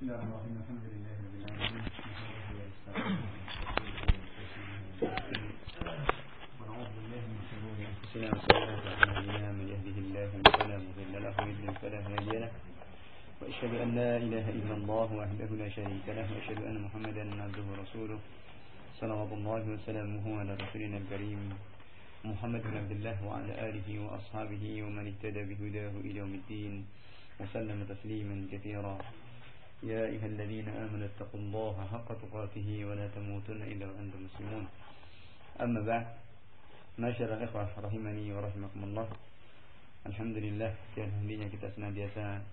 بسم الله الرحمن الرحيم الحمد لله رب العالمين ونعوذ بالله من شرور انفسنا وسيئات اعمالنا من يهده الله فلا مضل له ومن يضلل فلا هادي له واشهد ان لا اله الا الله وحده لا شريك له واشهد ان محمدا عبده ورسوله صلوات الله وسلامه على رسولنا الكريم محمد بن عبد الله وعلى اله واصحابه ومن اهتدى بهداه الى يوم الدين وسلم تسليما كثيرا. يا أيها الذين آمنوا اتقوا الله حق تقاته ولا تموتن إلا وأنتم مسلمون. أما بعد، معاشر الإخوة rahimani wa rahimakumullah. Alhamdulillah, dan hendaknya kita senantiasa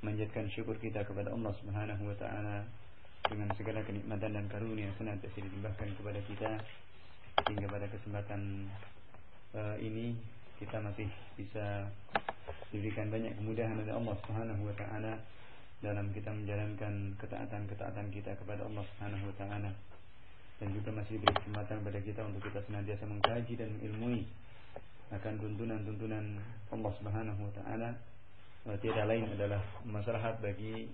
menjadikan syukur kita kepada Allah Subhanahu wa taala dengan segala kenikmatan dan karunia yang senantiasa dilimpahkan kepada kita, sehingga pada kesempatan ini kita masih bisa diberikan banyak kemudahan oleh Allah Subhanahu wa taala dalam kita menjalankan ketaatan-ketaatan kita kepada Allah Subhanahu wa taala, dan juga masih diberi kesempatan kepada kita untuk kita senantiasa mengkaji dan mengilmui akan tuntunan-tuntunan Allah Subhanahu wa taala. Tiada lain adalah maslahat bagi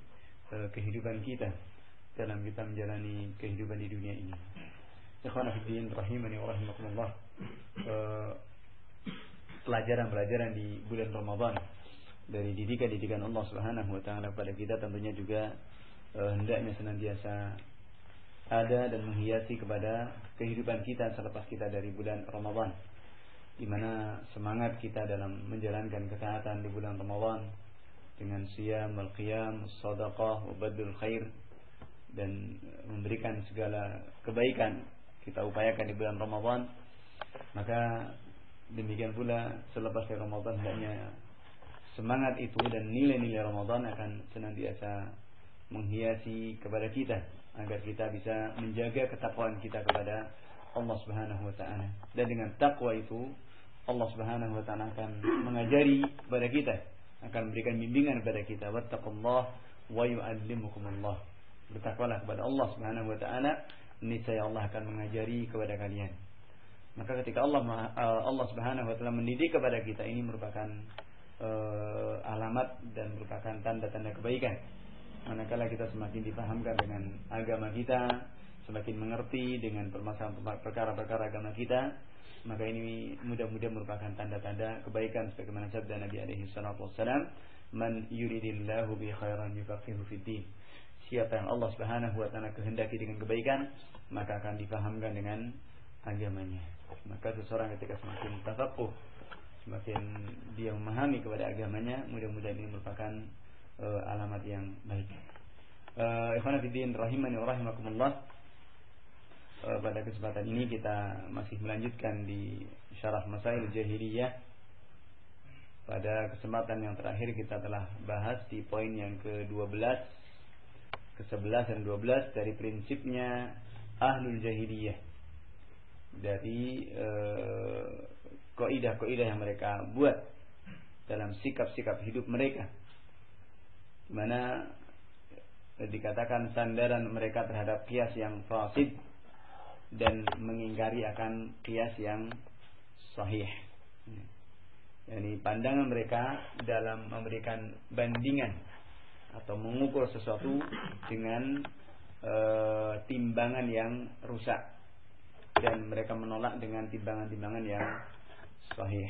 kehidupan kita dalam kita menjalani kehidupan di dunia ini. Ikhwan fillah rahimani wa rahimakumullah. Pelajaran-pelajaran di bulan Ramadan dari didikan Allah Subhanahu wa taala kepada kita tentunya juga hendaknya senantiasa ada dan menghiasi kepada kehidupan kita selepas kita dari bulan Ramadan, di mana semangat kita dalam menjalankan ketaatan di bulan Ramadan dengan siyam, al-qiyam, sadaqah, wa badlul khair, dan memberikan segala kebaikan kita upayakan di bulan Ramadan. Maka demikian pula selepas dari Ramadan hendaknya semangat itu dan nilai-nilai Ramadan akan senantiasa menghiasi kepada kita agar kita bisa menjaga ketakwaan kita kepada Allah Subhanahu wa taala. Dan dengan takwa itu Allah Subhanahu wa taala akan mengajari kepada kita, akan memberikan bimbingan kepada kita. Wattaqullaha wa yu'allimukumullah. Bertakwalah kepada Allah Subhanahu wa taala, niscaya Allah akan mengajari kepada kalian. Maka ketika Allah Subhanahu wa taala mendidik kepada kita, ini merupakan alamat dan merupakan tanda-tanda kebaikan. Manakala kita semakin dipahamkan dengan agama kita, semakin mengerti dengan perkara-perkara agama kita, maka ini mudah-mudahan merupakan tanda-tanda kebaikan sebagaimana sabda Nabi alaihi salatu wassalam, man yuridillahu bi khairan yufaqihu fid din. Siapa yang Allah Subhanahu wa taala kehendaki dengan kebaikan, maka akan dipahamkan dengan agamanya. Maka seseorang ketika semakin tafaqquh, semakin dia memahami kepada agamanya, mudah-mudahan ini merupakan alamat yang baik. Ikhwan fillah rahimani wa rahimakumullah. Pada kesempatan ini kita masih melanjutkan di syarah Masail Jahiliyah. Pada kesempatan yang terakhir kita telah bahas di poin yang ke-12, ke-11 dan 12 dari prinsipnya Ahlul Jahiliyah, dari kaidah-kaidah yang mereka buat dalam sikap-sikap hidup mereka, di mana dikatakan sandaran mereka terhadap qiyas yang fasid dan mengingkari akan qiyas yang sahih. Yani pandangan mereka dalam memberikan bandingan atau mengukur sesuatu dengan timbangan yang rusak, dan mereka menolak dengan timbangan-timbangan yang sahih,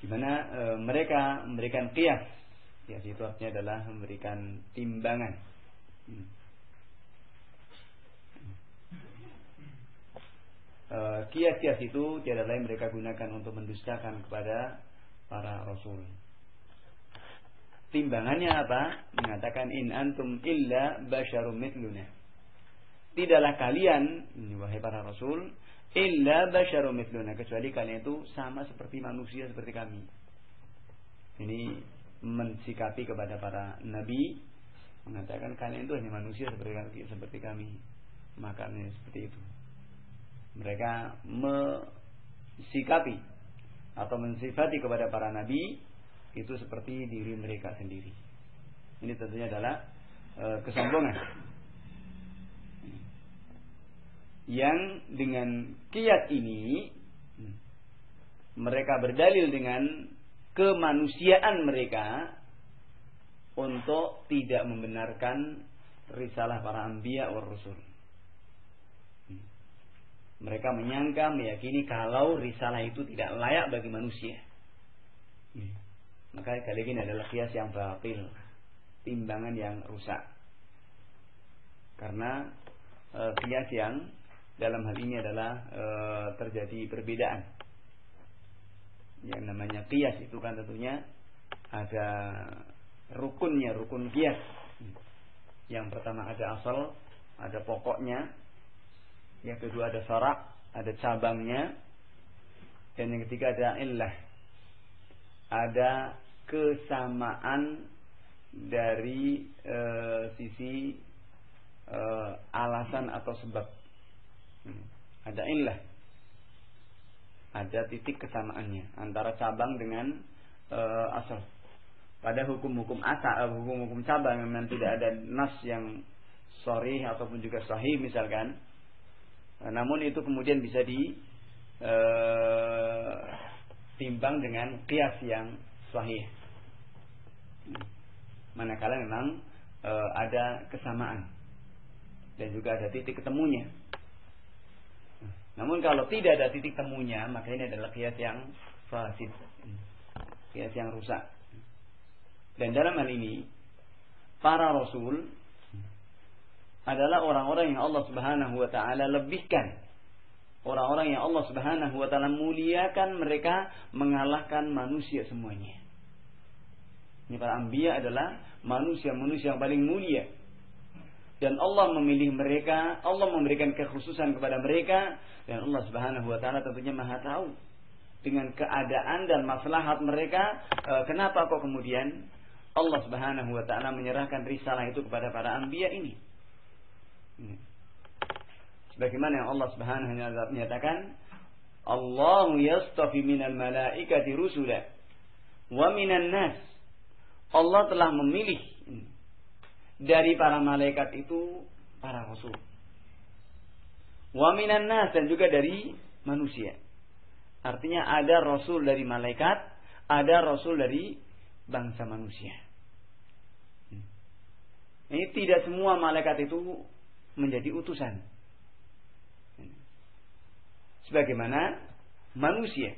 di mana mereka memberikan qiyas. Qiyas itu artinya adalah memberikan timbangan. Qiyas-qiyas itu tiada lain mereka gunakan untuk mendustakan kepada para rasul. Timbangannya apa? Mengatakan in antum illa basyarum mithluna. Tidaklah kalian, wahai para rasul, illa basyarum mithluna, kecuali kalian itu sama seperti manusia seperti kami. Ini mensikapi kepada para nabi, mengatakan kalian itu hanya manusia seperti kami. Makanya seperti itu. Mereka mensikapi atau mensifati kepada para nabi itu seperti diri mereka sendiri. Ini tentunya adalah kesombongan. Yang dengan qiyas ini mereka berdalil dengan kemanusiaan mereka untuk tidak membenarkan risalah para anbiya wa rusul. Mereka menyangka, meyakini kalau risalah itu tidak layak bagi manusia. Maka kali ini adalah qiyas yang batil, timbangan yang rusak. Karena qiyas yang dalam hal ini adalah terjadi perbedaan. Yang namanya qiyas itu kan tentunya ada rukunnya, rukun qiyas. Yang pertama ada asal, ada pokoknya. Yang kedua ada syarak, ada cabangnya. Dan yang ketiga ada illah, ada kesamaan dari sisi alasan atau sebab. Ada illah, ada titik kesamaannya antara cabang dengan asal. Pada hukum-hukum asal, hukum-hukum cabang memang tidak ada nas yang sharih ataupun juga sahih misalkan. Namun itu kemudian bisa ditimbang dengan qiyas yang sahih. Manakala memang ada kesamaan dan juga ada titik ketemunya. Namun kalau tidak ada titik temunya, maka ini adalah qiyas yang fasid, qiyas yang rusak. Dan dalam hal ini para rasul adalah orang-orang yang Allah Subhanahu wa taala lebihkan. Orang-orang yang Allah Subhanahu wa taala muliakan, mereka mengalahkan manusia semuanya. Ini para anbiya adalah manusia-manusia yang paling mulia. Dan Allah memilih mereka, Allah memberikan kekhususan kepada mereka, dan Allah Subhanahu wa taala tentunya Maha tahu dengan keadaan dan maslahat mereka. Kenapa kok kemudian Allah Subhanahu wa taala menyerahkan risalah itu kepada para anbiya ini? Sebagaimana yang Allah Subhanahu wa taala menyatakan, Allahu yastafi minal malaikati rusula wa minan nas. Allah telah memilih dari para malaikat itu para rasul. Wa minan nas, dan juga dari manusia. Artinya ada rasul dari malaikat, ada rasul dari bangsa manusia. Ini tidak semua malaikat itu menjadi utusan. Sebagaimana manusia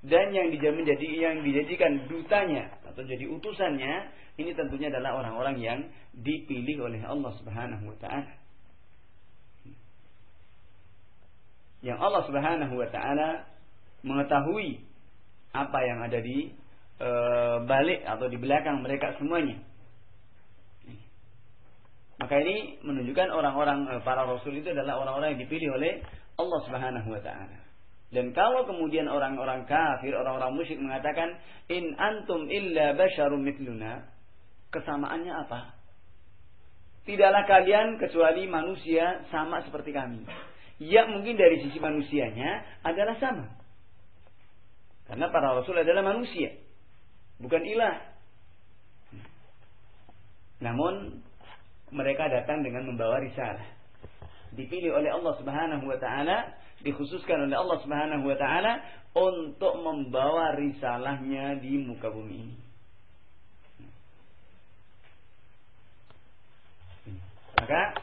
dan yang dijadikan dutanya atau jadi utusannya, ini tentunya adalah orang-orang yang dipilih oleh Allah Subhanahu wa taala. Yang Allah Subhanahu wa taala mengetahui apa yang ada di balik atau di belakang mereka semuanya. Maka ini menunjukkan orang-orang para rasul itu adalah orang-orang yang dipilih oleh Allah Subhanahu wa taala. Dan kalau kemudian orang-orang kafir, orang-orang musyrik mengatakan in antum illa basyarum mithluna, kesamaannya apa? Tidaklah kalian kecuali manusia sama seperti kami. Ya, mungkin dari sisi manusianya adalah sama. Karena para rasul adalah manusia, bukan ilah. Namun mereka datang dengan membawa risalah. Dipilih oleh Allah Subhanahu wa taala, dikhususkan oleh Allah Subhanahu wa taala untuk membawa risalahnya di muka bumi ini. Maka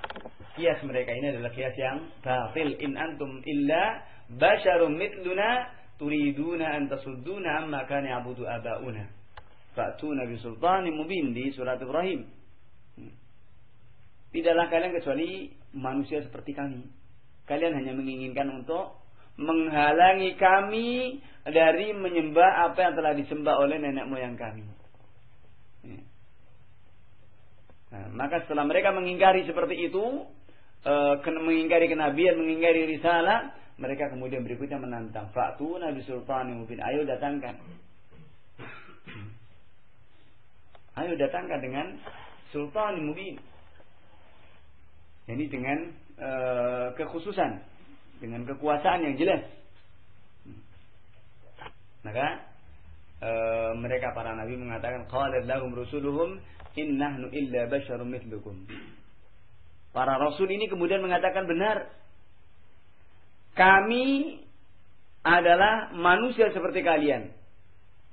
kias mereka ini adalah kias yang batil. In antum illa basyarum mithluna turiduna an tasudduna amma kana ya'budu abauna fa'tuna bi sultanin mubin di surat Ibrahim. Tidaklah kalian kecuali manusia seperti kami. Kalian hanya menginginkan untuk menghalangi kami dari menyembah apa yang telah disembah oleh nenek moyang kami. Nah, maka setelah mereka mengingkari seperti itu, mengingkari kenabian, mengingkari risalah, mereka kemudian berikutnya menantang. Fa'tuna bi sultanin mubin. Ayo datangkan. Ayo datangkan dengan sultanin mubin. Jadi dengan kekhususan, dengan kekuasaan yang jelas. Maka mereka para nabi mengatakan qalat lahum rusuluhum in nahnu illa basyarum mithlukum. Para rasul ini kemudian mengatakan benar, kami adalah manusia seperti kalian.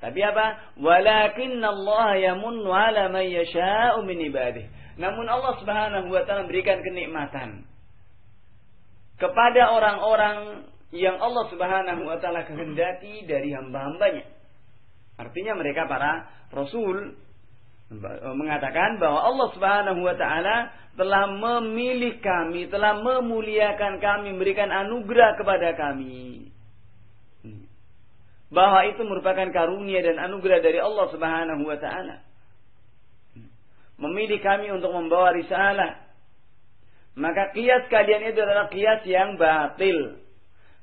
Tapi apa? Walakinnallaha yamunnu 'ala man yasha'u min ibadihi. Namun Allah Subhanahu wa taala memberikan kenikmatan kepada orang-orang yang Allah Subhanahu wa taala kehendaki dari hamba-hambanya. Artinya mereka para rasul mengatakan bahwa Allah Subhanahu wa taala telah memilih kami, telah memuliakan kami, memberikan anugerah kepada kami. Bahwa itu merupakan karunia dan anugerah dari Allah Subhanahu wa taala. Memilih kami untuk membawa risalah. Maka qiyas kalian itu adalah qiyas yang batil.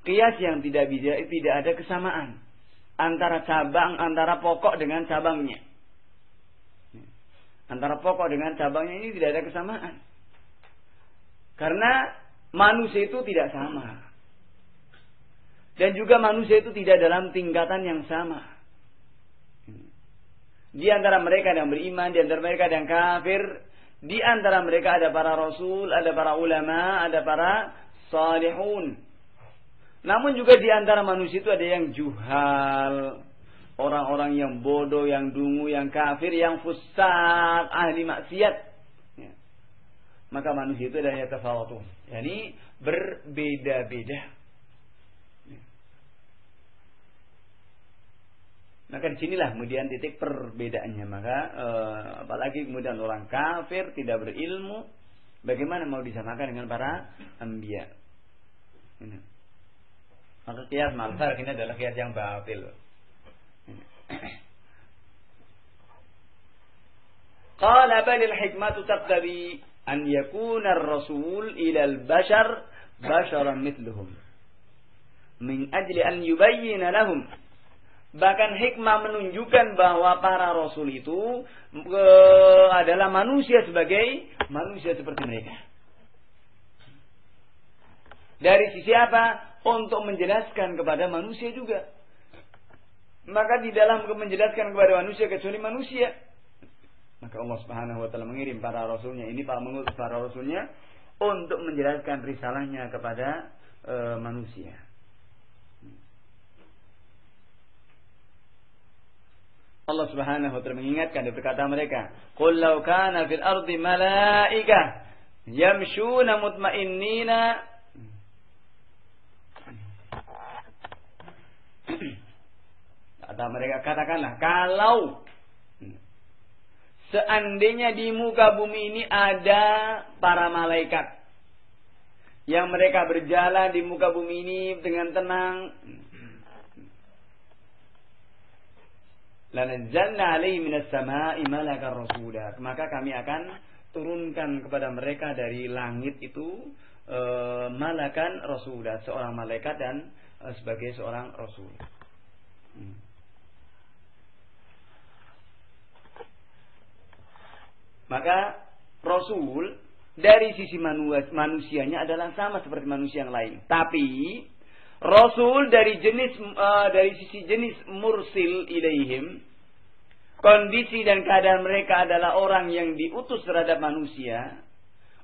Qiyas yang tidak ada kesamaan antara cabang, antara pokok dengan cabangnya. Antara pokok dengan cabangnya ini tidak ada kesamaan. Karena manusia itu tidak sama. Dan juga manusia itu tidak dalam tingkatan yang sama. Di antara mereka ada yang beriman, di antara mereka ada yang kafir. Di antara mereka ada para rasul, ada para ulama, ada para salihun. Namun juga di antara manusia itu ada yang juhal. Orang-orang yang bodoh, yang dungu, yang kafir, yang fusaq, ahli maksiat. Maka manusia itu ada yatafawatun. Yani berbeda-beda. Maka disinilah kemudian titik perbedaannya. Maka apalagi kemudian orang kafir tidak berilmu, bagaimana mau disamakan dengan para anbiya? Maka qiyas malfar ini adalah qiyas yang batil. Qala balil hikmatu taqtabi an yakuna ar-rasul ila al-bashar basharan mithluhum min ajli an yubayyana lahum. Bahkan hikmah menunjukkan bahwa para rasul itu adalah manusia sebagai manusia seperti mereka. Dari sisi apa? Untuk menjelaskan kepada manusia juga. Maka di dalam menjelaskan kepada manusia kecuali manusia. Maka Allah Subhanahu wa taala mengirim para rasulnya ini, para mengutus para rasulnya untuk menjelaskan risalahnya kepada manusia. Allah Subhanahu wa taala mengingatkan dan berkata mereka, "Qul law kana fil ardi malaikah yamshuna mutmainnina." Kata mereka, katakanlah, kalau seandainya di muka bumi ini ada para malaikat yang mereka berjalan di muka bumi ini dengan tenang, lanazzalna alaihi minas samaa'i malakan rasula, maka kami akan turunkan kepada mereka dari langit itu malakan rasula, seorang malaikat dan sebagai seorang rasul. Maka rasul dari sisi manusianya adalah sama seperti manusia yang lain, tapi rasul dari sisi jenis mursil ilaihim, kondisi dan keadaan mereka adalah orang yang diutus terhadap manusia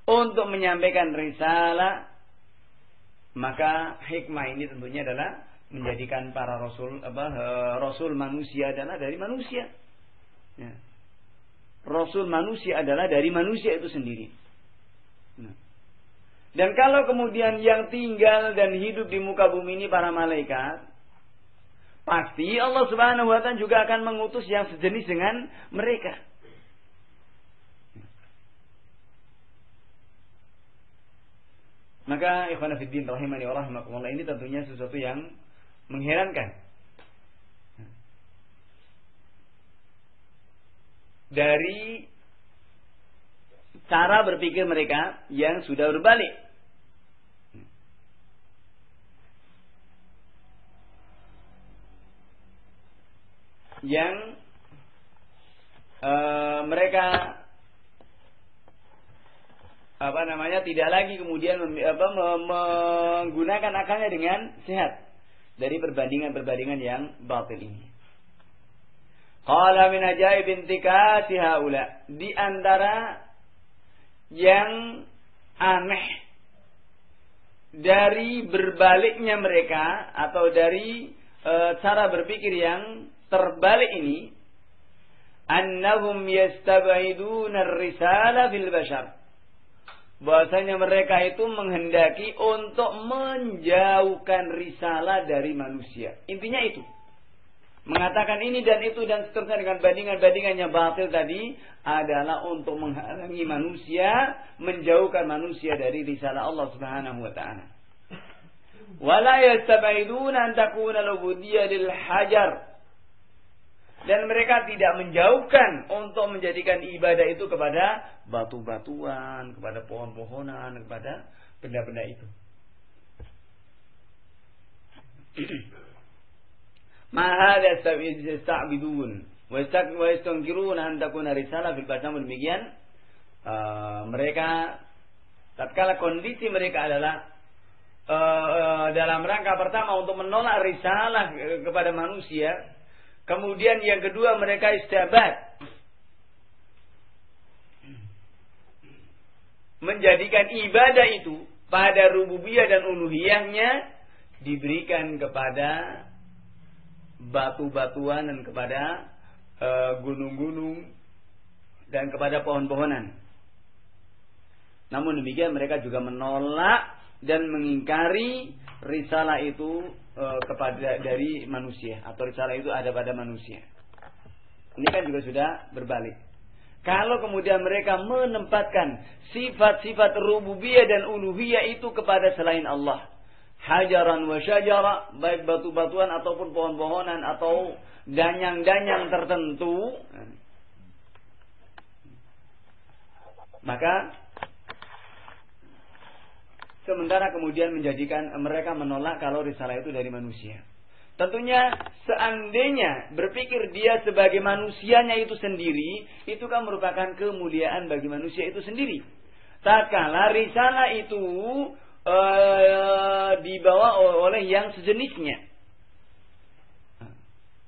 untuk menyampaikan risalah. Maka hikmah ini tentunya adalah menjadikan para rasul manusia adalah dari manusia. Ya. Rasul manusia adalah dari manusia itu sendiri. Nah. Dan kalau kemudian yang tinggal dan hidup di muka bumi ini para malaikat, pasti Allah Subhanahu wa taala juga akan mengutus yang sejenis dengan mereka. Maka ikhwan fillah rahimani wa rahimakumullah, ini tentunya sesuatu yang mengherankan. Dari cara berpikir mereka yang sudah berbalik. Yang mereka tidak lagi kemudian menggunakan akalnya dengan sehat dari perbandingan-perbandingan yang batil ini. Qala min ajaib intikasi haula, di antara yang aneh dari berbaliknya mereka atau dari cara berpikir yang terbalik ini, annahum yastab'iduna ar-risala fil bashar. Bahwasanya mereka itu menghendaki untuk menjauhkan risalah dari manusia. Intinya itu. Mengatakan ini dan itu dan seterusnya dengan bandingan-bandingan yang batil tadi adalah untuk menghalangi manusia, menjauhkan manusia dari risalah Allah Subhanahu wa taala. Wala yastab'iduna an takuna al-ubudiyyah lil hajar. Dan mereka tidak menjauhkan untuk menjadikan ibadah itu kepada batu-batuan, kepada pohon-pohonan, kepada benda-benda itu. Ma hadza yasta'bidun wa yastankiruna an takuna risalah fil bashar. Demikian mereka tatkala kondisi mereka adalah dalam rangka pertama untuk menolak risalah kepada manusia. Kemudian yang kedua mereka istiabat, menjadikan ibadah itu pada rububiyah dan uluhiyahnya diberikan kepada batu-batuan dan kepada gunung-gunung dan kepada pohon-pohonan. Namun demikian mereka juga menolak dan mengingkari risalah itu kepada dari manusia, atau risalah itu ada pada manusia. Ini kan juga sudah berbalik. Kalau kemudian mereka menempatkan sifat-sifat rububiyah dan uluhiyah itu kepada selain Allah, hajaran wa syajara, baik batu-batuan ataupun pohon-pohonan atau danyang-danyang tertentu, maka sementara kemudian menjadikan mereka menolak kalau risalah itu dari manusia. Tentunya seandainya berpikir dia sebagai manusianya itu sendiri, itu kan merupakan kemuliaan bagi manusia itu sendiri. Tatkala risalah itu dibawa oleh yang sejenisnya,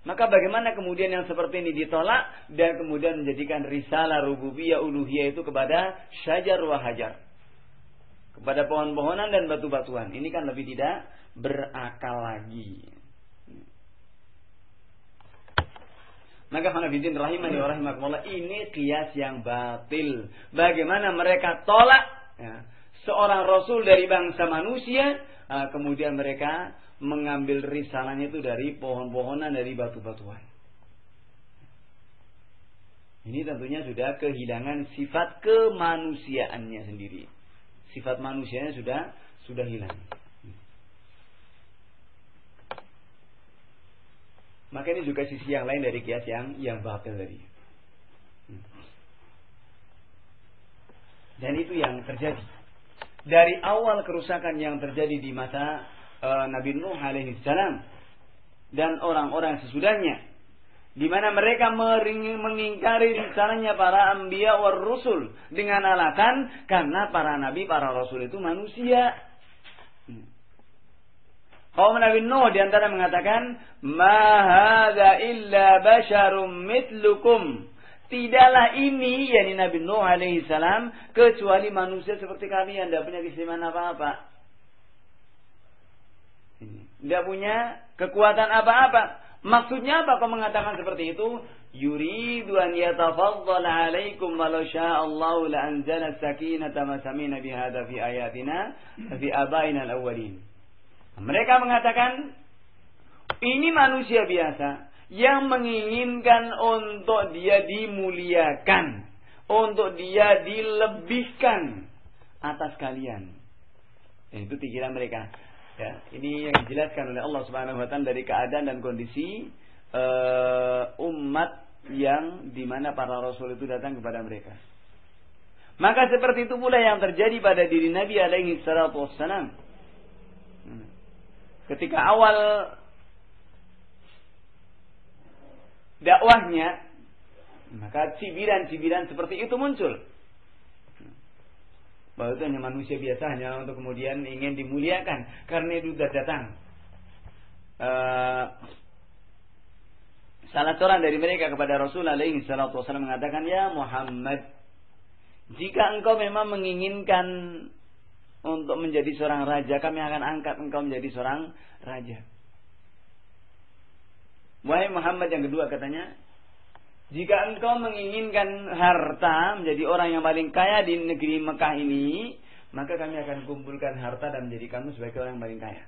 maka bagaimana kemudian yang seperti ini ditolak dan kemudian menjadikan risalah rububiyah uluhiyah itu kepada syajar wa hajar, kepada pohon-pohonan dan batu-batuan. Ini kan lebih tidak berakal lagi. Maka hadirin rahimani wa rahimakumullah, ini qiyas yang batil. Bagaimana mereka tolak seorang rasul dari bangsa manusia, kemudian mereka mengambil risalahnya itu dari pohon-pohonan, dari batu-batuan. Ini tentunya sudah kehilangan sifat kemanusiaannya sendiri. Sifat manusianya sudah hilang. Maka ini juga sisi yang lain dari qiyas yang batil tadi. Dan itu yang terjadi dari awal kerusakan yang terjadi di masa Nabi Nuh alaihi salam dan orang-orang sesudahnya, di mana mereka mengingkari risalahnya para anbiya war rusul dengan alasan karena para nabi, para rasul itu manusia. Kaum Nabi Nuh diantara mengatakan, ma hadza illa basyarum mithlukum. Tidaklah ini, yakni Nabi Nuh alaihi salam, kecuali manusia seperti kalian, tidak punya keistimewaan apa-apa. Tidak punya kekuatan apa-apa. Maksudnya apa kau mengatakan seperti itu? Yuridu an yatafaddala alaikum walau sya'allahu la anzala sakinata ma samina bihadza fi ayatina fi abaina al-awwalin. Mereka mengatakan ini manusia biasa yang menginginkan untuk dia dimuliakan, untuk dia dilebihkan atas kalian. Itu pikiran mereka. Ya, ini yang dijelaskan oleh Allah Subhanahu wa taala dari keadaan dan kondisi umat yang dimana para rasul itu datang kepada mereka. Maka seperti itu pula yang terjadi pada diri Nabi alaihi salatu wassalam. Ketika awal dakwahnya, maka cibiran-cibiran seperti itu muncul. Bahwa itu hanya manusia biasa, hanya untuk kemudian ingin dimuliakan. Karena itu sudah datang salah seorang dari mereka kepada Rasul alaihi salatu wasallam mengatakan, ya Muhammad, jika engkau memang menginginkan untuk menjadi seorang raja, kami akan angkat engkau menjadi seorang raja. Wahai Muhammad, yang kedua katanya, jika engkau menginginkan harta menjadi orang yang paling kaya di negeri Mekah ini, maka kami akan kumpulkan harta dan menjadi kamu sebagai orang yang paling kaya.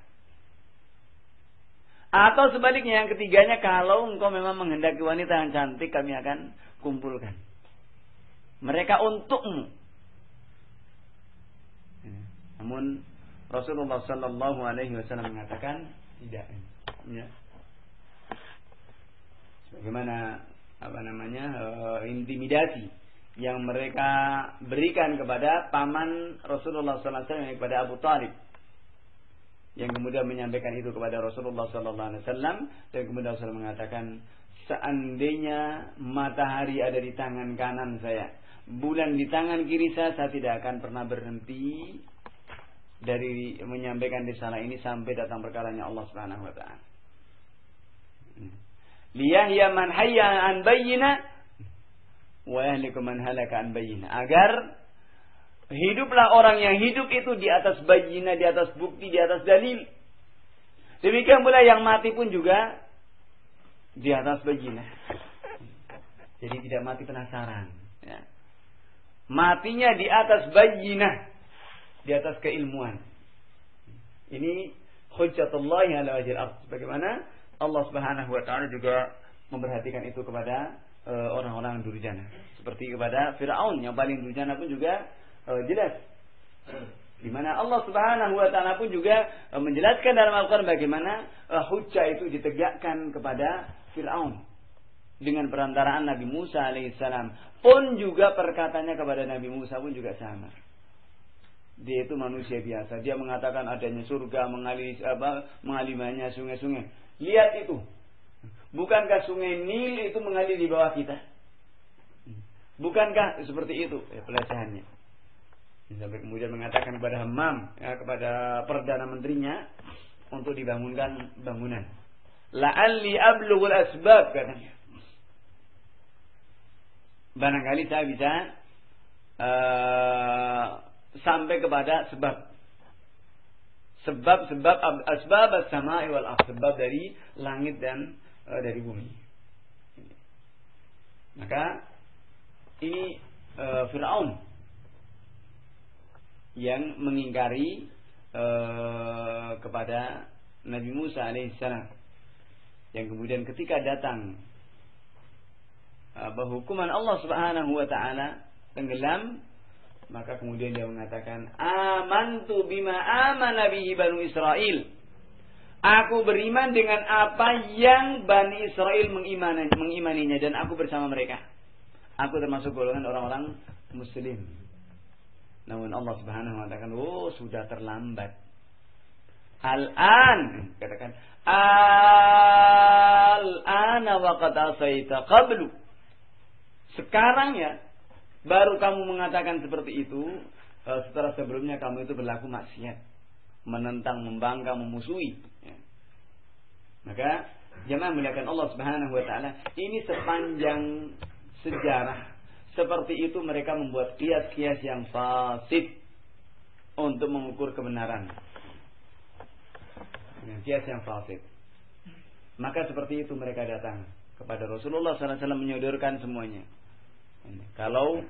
Atau sebaliknya, yang ketiganya, kalau engkau memang menghendaki wanita yang cantik, kami akan kumpulkan mereka untukmu. Namun Rasulullah Sallallahu Alaihi Wasallam mengatakan tidak. Ya. Bagaimana intimidasi yang mereka berikan kepada paman Rasulullah Sallallahu Alaihi Wasallam, kepada Abu Talib, yang kemudian menyampaikan itu kepada Rasulullah Sallallahu Alaihi Wasallam, dan kemudian Rasulullah mengatakan, seandainya matahari ada di tangan kanan saya, bulan di tangan kiri saya tidak akan pernah berhenti dari menyampaikan risalah ini sampai datang perkaranya Allah Subhanahu wa taala. Liyahya man hayya an bayyina wa yahliku man halaka an bayyina. Agar hiduplah orang yang hidup itu di atas bayyina, di atas bukti, di atas dalil. Demikian pula yang mati pun juga di atas bayyina. Jadi tidak mati penasaran, ya. Matinya di atas bayyinah, di atas keilmuan. Ini hujjatullah ala wajhil ardh. Bagaimana Allah Subhanahu wa taala juga memperhatikan itu kepada orang-orang durjana. Seperti kepada Firaun yang paling durjana pun juga jelas. Di mana Allah Subhanahu wa taala pun juga menjelaskan dalam Al-Qur'an bagaimana hujjah itu ditegakkan kepada Firaun. Dengan perantaraan Nabi Musa alaihissalam pun juga perkataannya kepada Nabi Musa pun juga sama. Dia itu manusia biasa. Dia mengatakan adanya surga, mengalirnya sungai-sungai. Lihat itu. Bukankah sungai Nil itu mengalir di bawah kita? Bukankah seperti itu pelecehannya? Sampai kemudian mengatakan kepada Hammam, kepada perdana menterinya, untuk dibangunkan bangunan. La'alli ablughul asbab, katanya. Barangkali saya bisa sampai kepada sebab asbab as-sama'i wal ardh, sebab dari langit dan dari bumi. Maka ini Firaun yang mengingkari kepada Nabi Musa alaihissalam, yang kemudian ketika datang bahwa hukuman Allah Subhanahu wa taala tenggelam, maka kemudian dia mengatakan, amantu bima amana bihi Banu Israel. Aku beriman dengan apa yang Bani Israel mengimaninya, dan aku bersama mereka. Aku termasuk golongan orang-orang muslim. Namun Allah Subhanahu wa taala katakan, oh, sudah terlambat. Al-an, katakan, al-ana wa qad asaita qablu. Sekarang ya, baru kamu mengatakan seperti itu, setelah sebelumnya kamu itu berlaku maksiat, menentang, membangkang, memusuhi. Ya. Maka jemaah muliakan Allah Subhanahu wa taala, ini sepanjang sejarah seperti itu mereka membuat kias-kias yang fasid untuk mengukur kebenaran. Dengan kias yang fasid. Maka seperti itu mereka datang kepada Rasulullah SAW menyodorkan semuanya. Kalau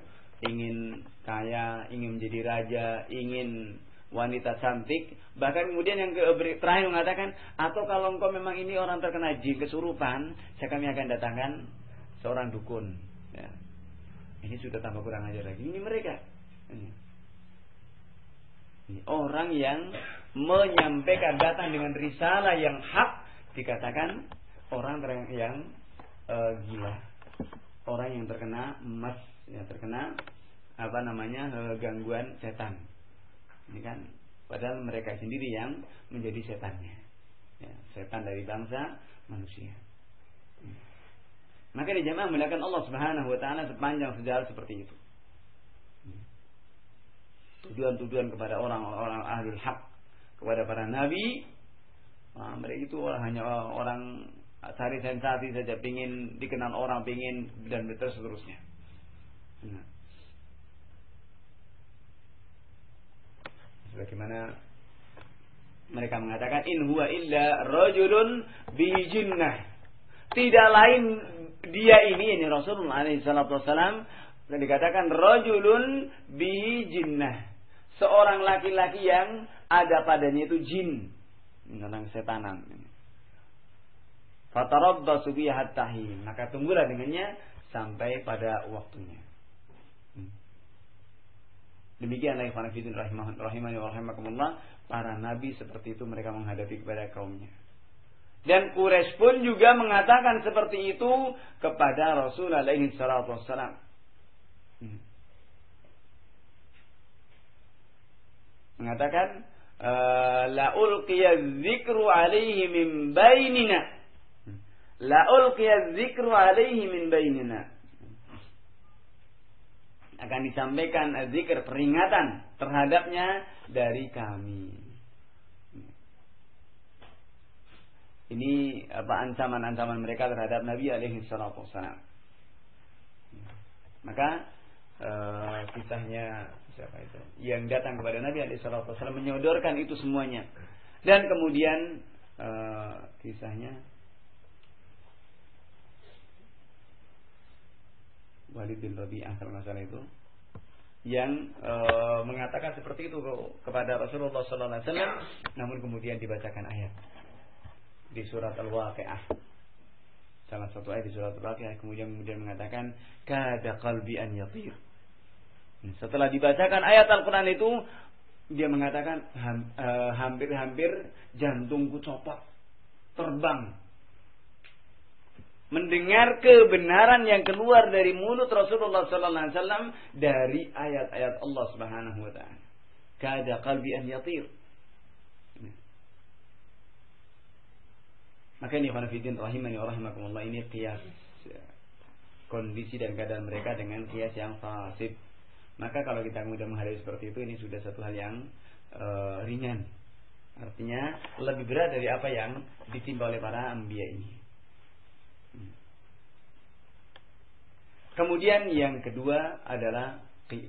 ingin kaya, ingin menjadi raja, ingin wanita cantik, bahkan kemudian yang terakhir mengatakan, atau kalau engkau memang ini orang terkena jin kesurupan, kami akan datangkan seorang dukun. Ya. Ini sudah tambah kurang ajar lagi. Ini mereka. Ini orang yang menyampaikan, datang dengan risalah yang hak, dikatakan orang yang gila, orang yang terkena terkena gangguan setan. Ini kan padahal mereka sendiri yang menjadi setannya. Ya, setan dari bangsa manusia. Maka di jamaah muliakan Allah Subhanahu wa taala sepanjang sejarah seperti itu. Tuduhan-tuduhan kepada orang-orang ahlul haq, kepada para nabi, mereka itu hanya orang cari sensasi saja, pingin dikenal orang, pingin dan seterusnya. Nah. Sebagaimana mereka mengatakan, in huwa illa rajulun bihi jinnah. tidak lain dia ini Rasulullah SAW dikatakan rajulun bihi jinnah, seorang laki-laki yang ada padanya itu jin, tentang setanan. Fatarabbasu bihi hatta hin, maka tunggulah dengannya sampai pada waktunya. Demikianlah ikhwan fillah rahimani wa rahimakumullah, para nabi seperti itu mereka menghadapi kepada kaumnya. Dan Quraisy pun juga mengatakan seperti itu kepada Rasulullah alaihi salatu wassalam. Mengatakan la ulqiya dzikru alaihi min bainina. La ulqiya dzikru alaihi min bainina. Akan disampaikan zikr, peringatan terhadapnya dari kami. Ini ancaman-ancaman mereka terhadap Nabi alaihi salatu wassalam. Maka kisahnya siapa itu yang datang kepada Nabi alaihi salatu wassalam menyodorkan itu semuanya. Dan kemudian kisahnya Walid bin Rabi'ah kalau masalah itu yang mengatakan seperti itu kepada Rasulullah sallallahu alaihi wasallam, namun kemudian dibacakan ayat di surat Al-Waqi'ah, salah satu ayat di surat Al-Waqi'ah, kemudian mengatakan kada qalbi an yatir. Setelah dibacakan ayat Al-Quran itu, dia mengatakan hampir-hampir jantungku copot, terbang, mendengar kebenaran yang keluar dari mulut Rasulullah sallallahu alaihi wasallam dari ayat-ayat Allah Subhanahu wa taala. Kada qalbi an yatir. Maka ini ikhwan fillah rahimani wa rahimakumullah, ini qiyas kondisi dan keadaan mereka dengan qiyas yang fasid. Maka kalau kita kemudian menghadapi seperti itu, ini sudah satu hal yang ringan. Artinya lebih berat dari apa yang ditimpa oleh para anbiya ini. Kemudian yang kedua adalah,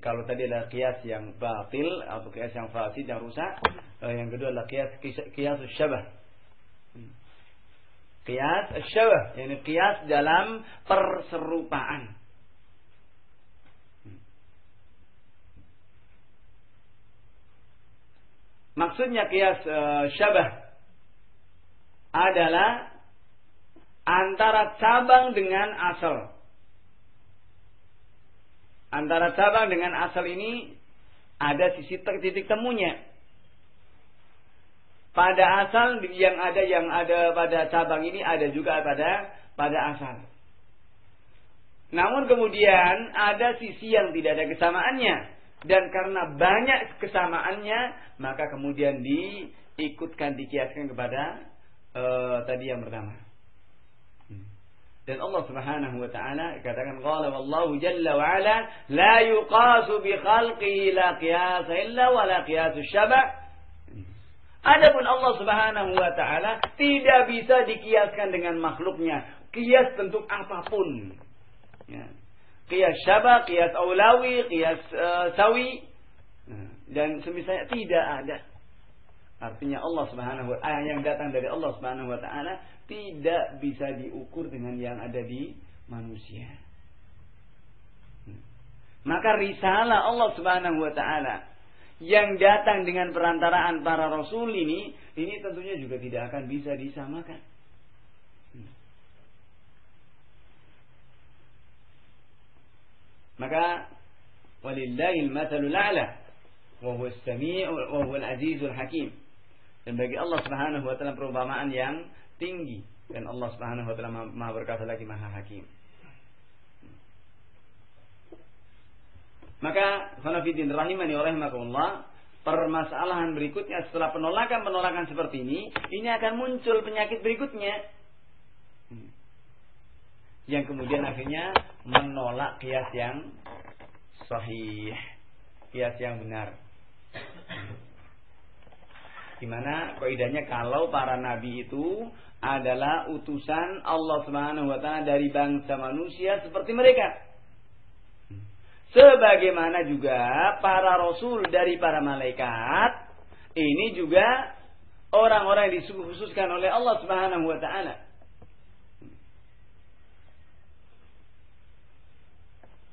kalau tadi adalah qiyas yang batil atau qiyas yang fasid yang rusak, yang kedua adalah qiyas syabah. Qiyas syabah, yakni qiyas dalam perserupaan. Maksudnya qiyas syabah adalah antara cabang dengan asal. Antara cabang dengan asal ini ada sisi titik temunya. Pada asal yang ada pada cabang ini ada juga pada asal. Namun kemudian ada sisi yang tidak ada kesamaannya, dan karena banyak kesamaannya maka kemudian dikiaskan kepada tadi yang pertama. Dan Allah Subhanahu wa taala katakan qala wallahu jalla wa ala la yuqasu bi khalqihi la qiyasa illa wa la qiyasu syaba'. Adapun Allah Subhanahu wa taala tidak bisa dikiaskan dengan makhluknya, kias bentuk apapun. Ya. Qiyas syabah, qiyas aulawi, qiyas sawi, dan semisalnya tidak ada. Artinya Allah Subhanahu wa taala, yang datang dari Allah Subhanahu wa taala tidak bisa diukur dengan yang ada di manusia. Maka risalah Allah Subhanahu wa taala yang datang dengan perantaraan para rasul ini tentunya juga tidak akan bisa disamakan. Maka walillahil matsalul a'la wa huwas sami'u wa huwal azizul hakim. Dan bagi Allah Subhanahu wa taala perumpamaan yang tinggi, dan Allah Subhanahu wa taala Maha berkata lagi Maha Hakim. Maka khonafidin rahimani wa rahimakumullah, permasalahan berikutnya setelah penolakan-penolakan seperti ini akan muncul penyakit berikutnya, yang kemudian akhirnya menolak qiyas yang sahih, qiyas yang benar. Dimana kaidahnya kalau para nabi itu adalah utusan Allah Subhanahu wa taala dari bangsa manusia seperti mereka. Sebagaimana juga para rasul dari para malaikat ini juga orang-orang yang dikhususkan oleh Allah Subhanahu wa taala.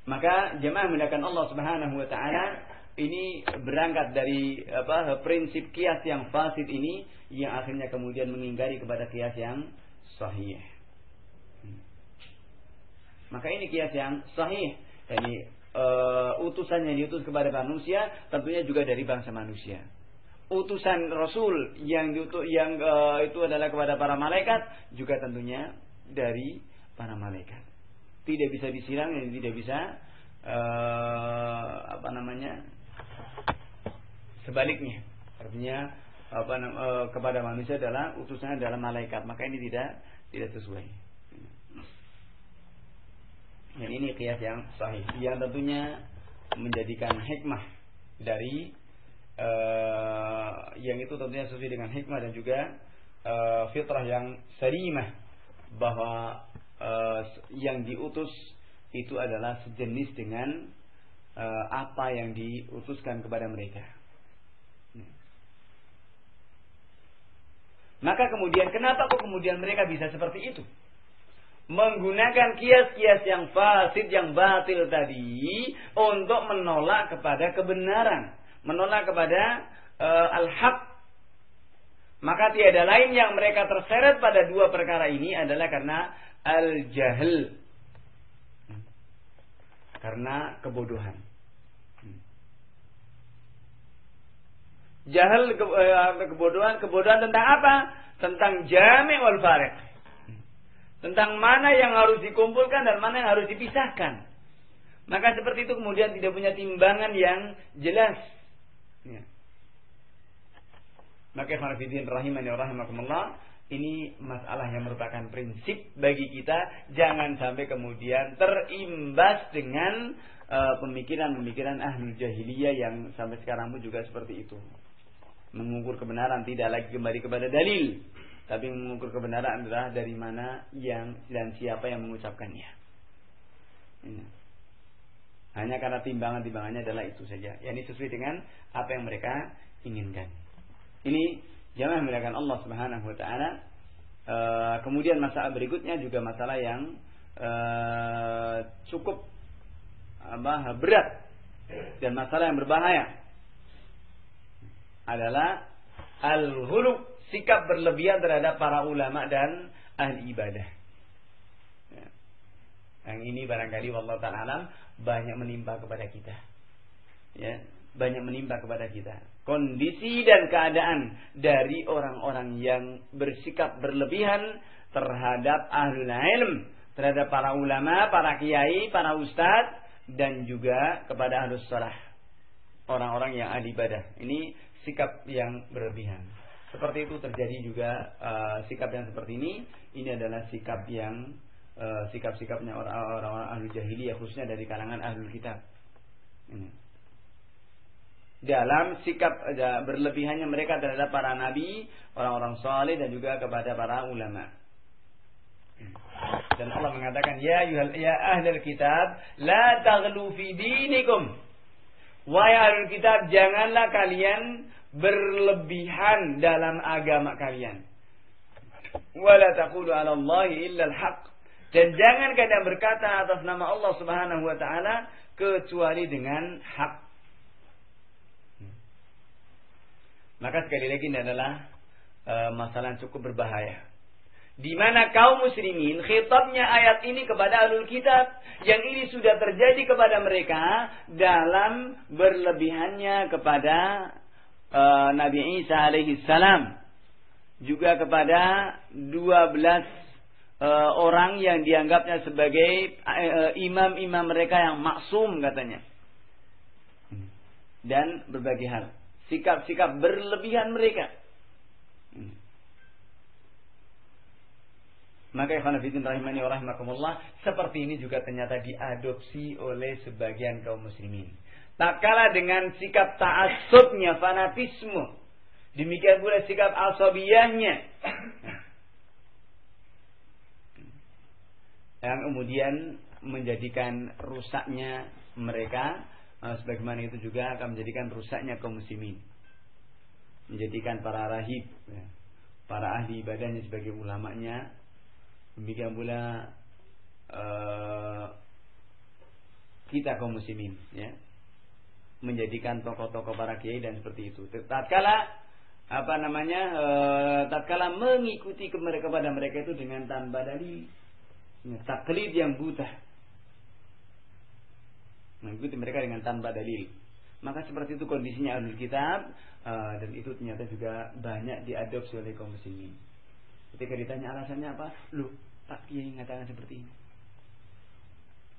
Maka jemaah menggunakan Allah Subhanahu wa taala ini berangkat dari prinsip kias yang fasid ini yang akhirnya kemudian mengingkari kepada kias yang sahih. Maka ini kias yang sahih. Jadi utusan yang diutus kepada manusia tentunya juga dari bangsa manusia. Utusan Rasul yang itu adalah kepada para malaikat juga tentunya dari para malaikat. Tidak bisa disilang dan tidak bisa sebaliknya. Artinya kepada manusia adalah utusannya adalah malaikat, maka ini tidak sesuai. Dan ini qiyas yang sahih yang tentunya menjadikan hikmah dari yang itu tentunya sesuai dengan hikmah dan juga fitrah yang salimah bahwa yang diutus itu adalah sejenis dengan apa yang diutuskan kepada mereka. Maka kemudian kenapa kok kemudian mereka bisa seperti itu? Menggunakan kias-kias yang fasid, yang batil tadi untuk menolak kepada kebenaran, menolak kepada al-haq. Maka tiada lain yang mereka terseret pada dua perkara ini adalah karena al-jahl, karena kebodohan. Jahil, kebodohan tentang apa? Tentang jami' wal fariq. Tentang mana yang harus dikumpulkan dan mana yang harus dipisahkan. Maka seperti itu kemudian tidak punya timbangan yang jelas. Ya. Maka ikhwanafiddin rahimani wa rahimakumullah, ini masalah yang merupakan prinsip bagi kita. Jangan sampai kemudian terimbas dengan pemikiran-pemikiran ahlul jahiliyah yang sampai sekarang pun juga seperti itu. Mengukur kebenaran tidak lagi kembali kepada dalil, tapi mengukur kebenaran adalah dari mana yang dan siapa yang mengucapkannya. Hanya karena timbangannya adalah itu saja. Yang sesuai dengan apa yang mereka inginkan. Ini jamaah melakukan Allah Subhanahu wa taala. Kemudian masalah berikutnya juga masalah yang cukup berat dan masalah yang berbahaya adalah al-ghulu, sikap berlebihan terhadap para ulama dan ahli ibadah. Ya. Yang ini barangkali wallahu ta'ala alam banyak menimpa kepada kita. Ya, banyak menimpa kepada kita. Kondisi dan keadaan dari orang-orang yang bersikap berlebihan terhadap ahlul ilm, terhadap para ulama, para kiai, para ustadz, dan juga kepada ahlus shalah, orang-orang yang ahli ibadah. Ini sikap yang berlebihan. Seperti itu terjadi juga sikap yang seperti ini. Ini adalah sikap yang sikap-sikapnya orang-orang ahli jahiliyah, khususnya dari kalangan ahlul kitab. Ini. Dalam sikap berlebihannya mereka terhadap para nabi, orang-orang saleh dan juga kepada para ulama. Dan Allah mengatakan, ya ahlul kitab, la taghlu fi dinikum. Wahai ahlul kitab, janganlah kalian berlebihan dalam agama kalian. Wala taqulu 'ala Allahi illa al-haq. Dan jangan kalian berkata atas nama Allah Subhanahu wa taala kecuali dengan hak. Maka sekali lagi ini adalah masalah yang cukup berbahaya. Di mana kaum muslimin khitabnya ayat ini kepada ahlul kitab, yang ini sudah terjadi kepada mereka dalam berlebihannya kepada Nabi Isa alaihi salam, juga kepada 12 orang yang dianggapnya sebagai imam-imam mereka yang maksum katanya, dan berbagai hal, sikap-sikap berlebihan mereka. Maka ikhwan fillah rahimani wa rahimakumullah, seperti ini juga ternyata diadopsi oleh sebagian kaum muslimin. Tak kalah dengan sikap ta'assubnya, fanatisme, demikian pula sikap asabiyahnya, yang kemudian menjadikan rusaknya mereka, sebagaimana itu juga akan menjadikan rusaknya kaum muslimin, menjadikan para rahib, para ahli ibadahnya sebagai ulamanya. Demikian pula kita kaum muslimin, ya, menjadikan tokoh-tokoh para kiai dan seperti itu. Tatkala tatkala mengikuti kepada mereka itu dengan tanpa dalil, taklid yang buta, mengikuti mereka dengan tanpa dalil, maka seperti itu kondisinya ahlul kitab, dan itu ternyata juga banyak diadopsi oleh kaum muslimin. Ketika ditanya alasannya apa, lu Pak Kiai mengatakan seperti ini,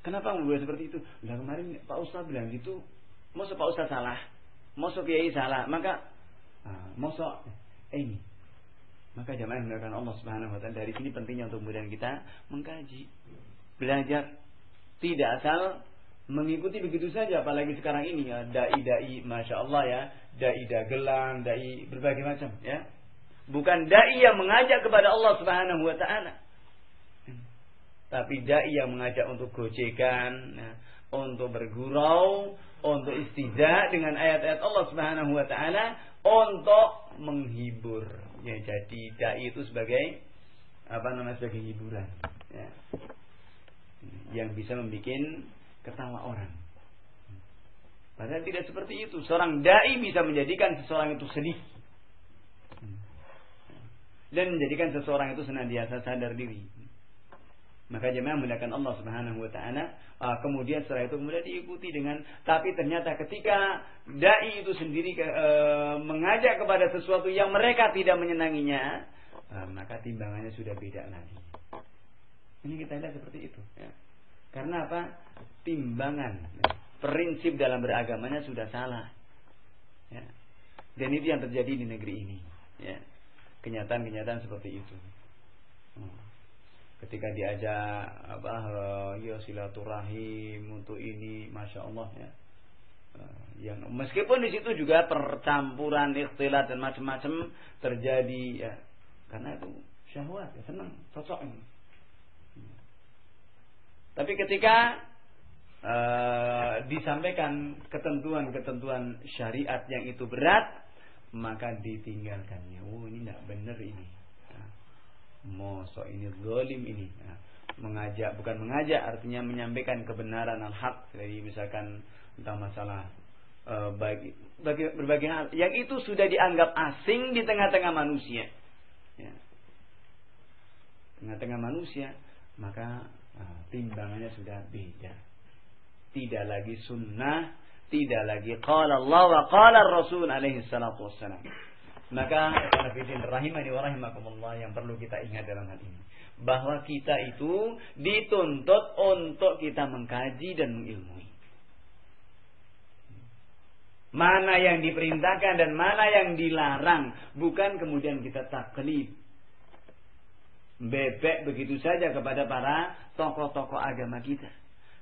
kenapa membuat seperti itu? Lah kemarin Pak Ustaz bilang gitu, masa Pak Ustaz salah, masa Kiai salah, maka masa ini. Maka jamaah yang dimuliakan Allah Subhanahu wa taala, dari sini pentingnya untuk kemudian kita mengkaji, belajar, tidak asal mengikuti begitu saja. Apalagi sekarang ini ya, dai-dai, masya Allah ya, dai dagelan, dai berbagai macam, ya. Bukan dai yang mengajak kepada Allah Subhanahu wa taala, tapi dai yang mengajak untuk gojekan, ya, untuk bergurau, untuk istihza dengan ayat-ayat Allah Subhanahu wa taala, untuk menghibur. Ya, jadi dai itu sebagai sebagai hiburan, ya, yang bisa membuat ketawa orang. Padahal tidak seperti itu. Seorang dai bisa menjadikan seseorang itu sedih dan menjadikan seseorang itu senantiasa sadar diri. Maka jemaah menggunakan Allah Subhanahu wa taala, kemudian setelah itu kemudian diikuti dengan, tapi ternyata ketika dai itu sendiri mengajak kepada sesuatu yang mereka tidak menyenanginya, maka timbangannya sudah beda lagi. Ini kita lihat seperti itu, ya. Karena apa? Timbangan, ya, prinsip dalam beragamanya sudah salah, ya. Dan itu yang terjadi di negeri ini, ya. Kenyataan-kenyataan seperti itu. Ketika diajak ya silaturahim untuk ini, masya Allah, ya, yang meskipun di situ juga percampuran ikhtilat dan macam-macam terjadi, ya, karena itu syahwat, ya, senang, cocok ini. Tapi ketika disampaikan ketentuan-ketentuan syariat yang itu berat, maka ditinggalkannya. Oh, ini tidak benar ini. Mosok ini zalim ini. Mengajak, bukan mengajak, artinya menyampaikan kebenaran al-haq. Jadi misalkan tentang masalah berbagai hal yang itu sudah dianggap asing di tengah-tengah manusia, ya. Tengah-tengah manusia, maka timbangannya sudah beda. Tidak lagi sunnah, tidak lagi qala Allah wa qala Rasul alaihi salatu wassalam. Maka rahimani wa rahimakumullah, yang perlu kita ingat dalam hal ini, bahwa kita itu dituntut untuk kita mengkaji dan mengilmui. Mana yang diperintahkan dan mana yang dilarang, bukan kemudian kita taklid, bebek begitu saja kepada para tokoh-tokoh agama kita.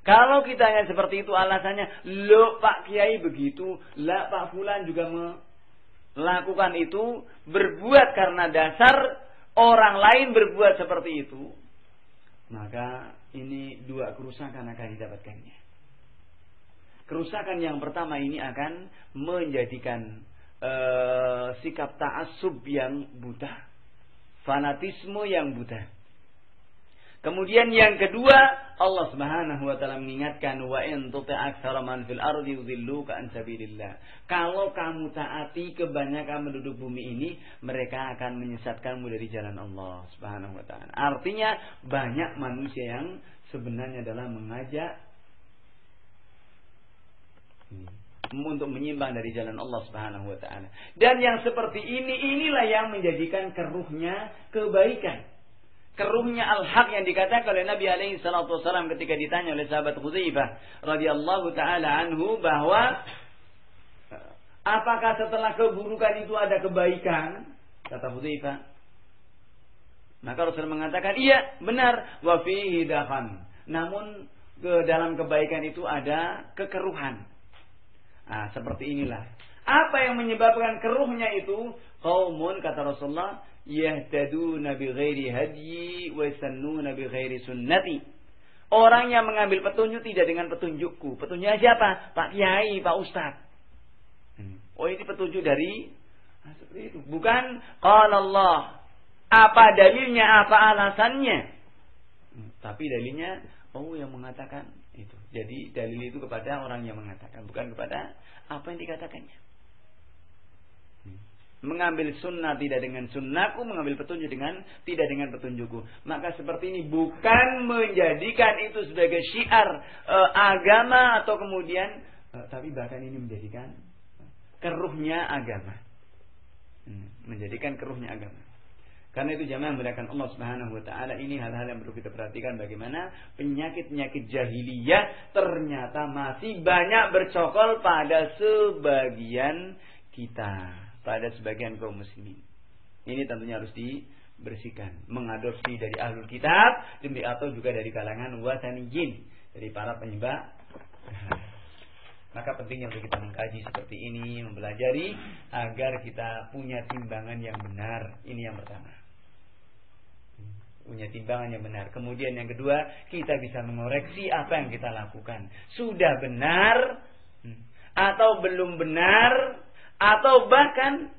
Kalau kita hanya seperti itu alasannya, lo Pak Kiai begitu, lah Pak Fulan juga melakukan itu, berbuat karena dasar orang lain berbuat seperti itu, maka ini dua kerusakan akan didapatkannya. Kerusakan yang pertama ini akan menjadikan sikap ta'assub yang buta, fanatisme yang buta. Kemudian yang kedua, Allah Subhanahu wa taala mengingatkan, wa in tuti' aktsara man fil ardi yudhilluka an sabilillah. Kalau kamu taati kebanyakan penduduk bumi ini, mereka akan menyesatkanmu dari jalan Allah Subhanahu wa taala. Artinya banyak manusia yang sebenarnya adalah mengajak untuk menyimpang dari jalan Allah Subhanahu wa taala. Dan yang seperti inilah yang menjadikan keruhnya kebaikan. Keruhnya al-haq yang dikatakan oleh Nabi alaihi salatu wasallam ketika ditanya oleh sahabat Hudzaifah radhiyallahu taala anhu, bahwa apakah setelah keburukan itu ada kebaikan? Kata Hudzaifah. Maka Rasul mengatakan, iya, benar, wa fihi dafan. Namun dalam kebaikan itu ada kekeruhan. Seperti inilah. Apa yang menyebabkan keruhnya itu? Qaumun, kata Rasulullah, yahtaduna bi ghairi hadyi wa yasannuna bi ghairi sunnati. Orang yang mengambil petunjuk tidak dengan petunjukku. Petunjuknya siapa? Pak Kiai, Pak Ustaz. Oh, ini petunjuk dari seperti itu. Bukan qala Allah. Apa dalilnya, apa alasannya? Tapi dalilnya, yang mengatakan Itu. Jadi dalil itu kepada orang yang mengatakan, bukan kepada apa yang dikatakannya. Mengambil sunnah tidak dengan sunnahku, mengambil petunjuk tidak dengan petunjukku. Maka seperti ini bukan menjadikan itu sebagai syiar agama atau kemudian, tapi bahkan ini menjadikan keruhnya agama. Menjadikan keruhnya agama. Karena itu jamaah melakukan Allah Subhanahu wa taala, ini hal-hal yang perlu kita perhatikan, bagaimana penyakit-penyakit jahiliyah ternyata masih banyak bercokol pada sebagian kita, pada sebagian kaum muslimin. Ini tentunya harus dibersihkan, mengadopsi dari ahlul kitab atau juga dari kalangan wasaniyin, dari para penyembah. Maka pentingnya untuk kita mengkaji seperti ini, mempelajari agar kita punya timbangan yang benar. Ini yang pertama, punya timbangan yang benar. Kemudian yang kedua, kita bisa mengoreksi apa yang kita lakukan. Sudah benar atau belum benar, atau bahkan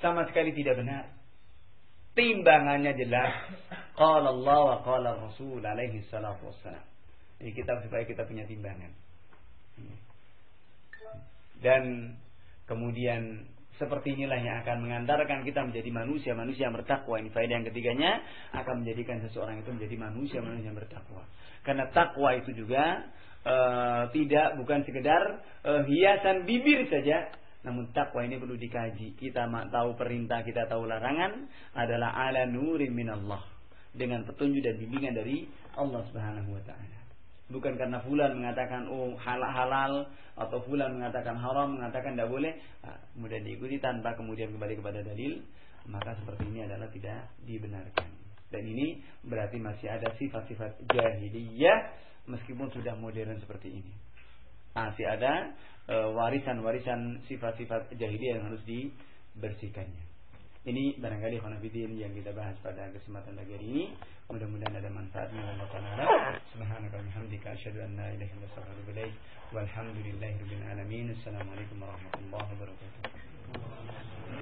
sama sekali tidak benar. Timbangannya jelas. Qala Allah wa qala Rasul alaihi salatu wassalam. Ini kita supaya kita punya timbangan. Dan kemudian seperti inilah yang akan mengantarkan kita menjadi manusia-manusia yang bertakwa. Ini faedah yang ketiganya, akan menjadikan seseorang itu menjadi manusia-manusia yang bertakwa. Karena takwa itu juga bukan sekedar hiasan bibir saja. Namun takwa ini perlu dikaji. Kita tahu perintah, kita tahu larangan adalah ala nurin minallah, dengan petunjuk dan bimbingan dari Allah Subhanahu wa taala. Bukan karena fulan mengatakan halal atau fulan mengatakan haram, mengatakan tidak boleh, kemudian diikuti tanpa kemudian kembali kepada dalil, maka seperti ini adalah tidak dibenarkan. Dan ini berarti masih ada sifat-sifat jahiliyah meskipun sudah modern seperti ini. Masih ada warisan-warisan sifat-sifat jahiliyah yang harus dibersihkannya. Ini barangkali khonafidin yang kita bahas pada kesempatan pagi hari ini. Mudah-mudahan ada manfaatnya. Allah Ta'ala subhanaka wa bihamdika asyhadu an la ilaha illa anta astaghfiruka wa atubu ilaik. Walhamdulillahirabbil alamin. Assalamualaikum warahmatullahi wabarakatuh.